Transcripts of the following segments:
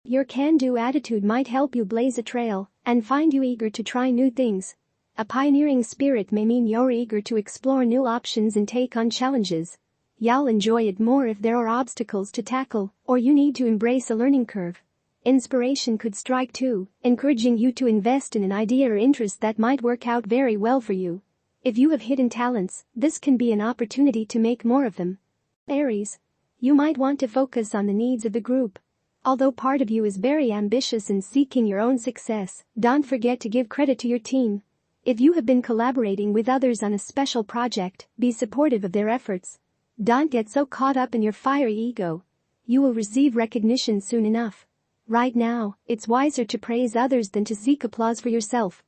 Your can-do attitude might help you blaze a trail and find you eager to try new things. A pioneering spirit may mean you're eager to explore new options and take on challenges. You'll enjoy it more if there are obstacles to tackle or you need to embrace a learning curve. Inspiration could strike too, encouraging you to invest in an idea or interest that might work out very well for you. If you have hidden talents, this can be an opportunity to make more of them. Aries. You might want to focus on the needs of the group. Although part of you is very ambitious in seeking your own success, don't forget to give credit to your team. If you have been collaborating with others on a special project, be supportive of their efforts. Don't get so caught up in your fiery ego. You will receive recognition soon enough. Right now, it's wiser to praise others than to seek applause for yourself.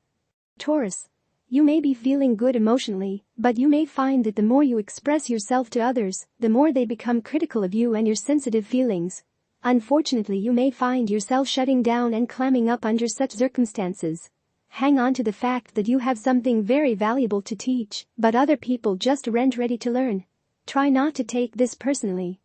Taurus. You may be feeling good emotionally, but you may find that the more you express yourself to others, the more they become critical of you and your sensitive feelings. Unfortunately, you may find yourself shutting down and clamming up under such circumstances. Hang on to the fact that you have something very valuable to teach, but other people just aren't ready to learn. Try not to take this personally.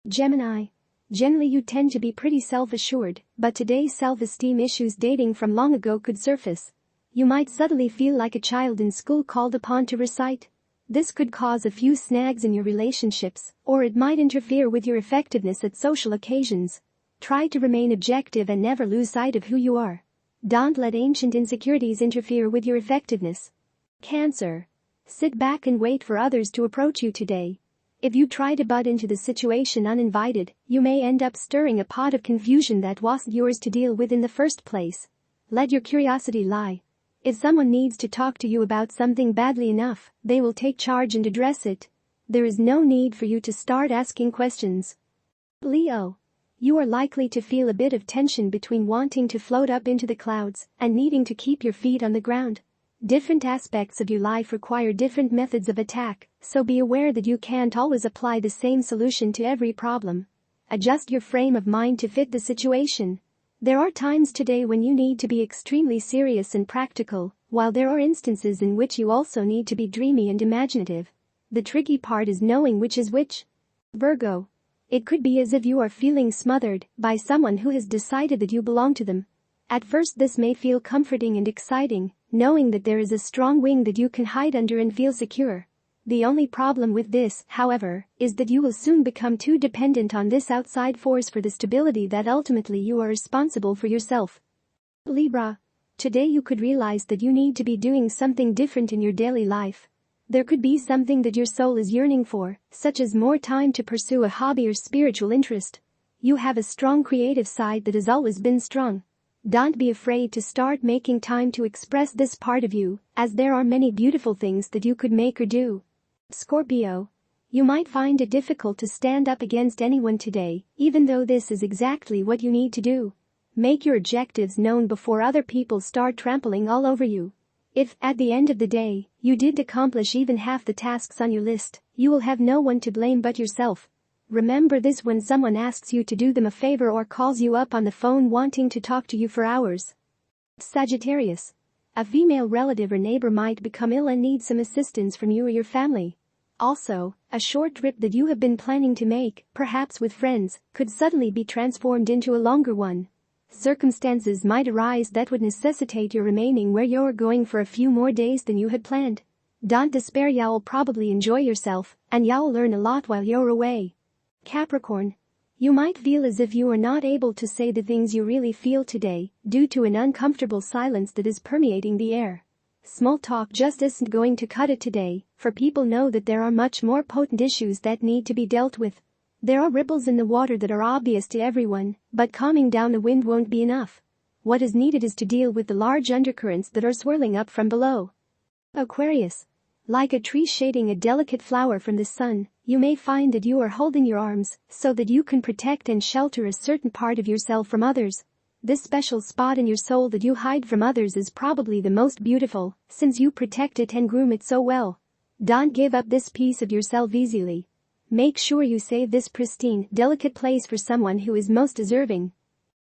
Gemini. Generally, you tend to be pretty self-assured, but today's self-esteem issues dating from long ago could surface. You might suddenly feel like a child in school called upon to recite. This could cause a few snags in your relationships, or it might interfere with your effectiveness at social occasions. Try to remain objective and never lose sight of who you are. Don't let ancient insecurities interfere with your effectiveness. Cancer. Sit back and wait for others to approach you today. If you try to butt into the situation uninvited, you may end up stirring a pot of confusion that wasn't yours to deal with in the first place. Let your curiosity lie. If someone needs to talk to you about something badly enough, they will take charge and address it. There is no need for you to start asking questions. Leo. You are likely to feel a bit of tension between wanting to float up into the clouds and needing to keep your feet on the ground. Different aspects of your life require different methods of attack, so be aware that you can't always apply the same solution to every problem. Adjust your frame of mind to fit the situation. There are times today when you need to be extremely serious and practical, while there are instances in which you also need to be dreamy and imaginative. The tricky part is knowing which is which. Virgo. It could be as if you are feeling smothered by someone who has decided that you belong to them. At first, this may feel comforting and exciting, knowing that there is a strong wing that you can hide under and feel secure. The only problem with this, however, is that you will soon become too dependent on this outside force for the stability that ultimately you are responsible for yourself. Libra. Today you could realize that you need to be doing something different in your daily life. There could be something that your soul is yearning for, such as more time to pursue a hobby or spiritual interest. You have a strong creative side that has always been strong. Don't be afraid to start making time to express this part of you, as there are many beautiful things that you could make or do. Scorpio. You might find it difficult to stand up against anyone today, even though this is exactly what you need to do. Make your objectives known before other people start trampling all over you. If, at the end of the day, you did accomplish even half the tasks on your list, you will have no one to blame but yourself. Remember this when someone asks you to do them a favor or calls you up on the phone wanting to talk to you for hours. Sagittarius. A female relative or neighbor might become ill and need some assistance from you or your family. Also, a short trip that you have been planning to make, perhaps with friends, could suddenly be transformed into a longer one. Circumstances might arise that would necessitate your remaining where you're going for a few more days than you had planned. Don't despair, you'll probably enjoy yourself, and you'll learn a lot while you're away. Capricorn. You might feel as if you are not able to say the things you really feel today, due to an uncomfortable silence that is permeating the air. Small talk just isn't going to cut it today, for people know that there are much more potent issues that need to be dealt with. There are ripples in the water that are obvious to everyone, but calming down the wind won't be enough. What is needed is to deal with the large undercurrents that are swirling up from below. Aquarius. Like a tree shading a delicate flower from the sun, you may find that you are holding your arms so that you can protect and shelter a certain part of yourself from others. This special spot in your soul that you hide from others is probably the most beautiful, since you protect it and groom it so well. Don't give up this piece of yourself easily. Make sure you save this pristine, delicate place for someone who is most deserving.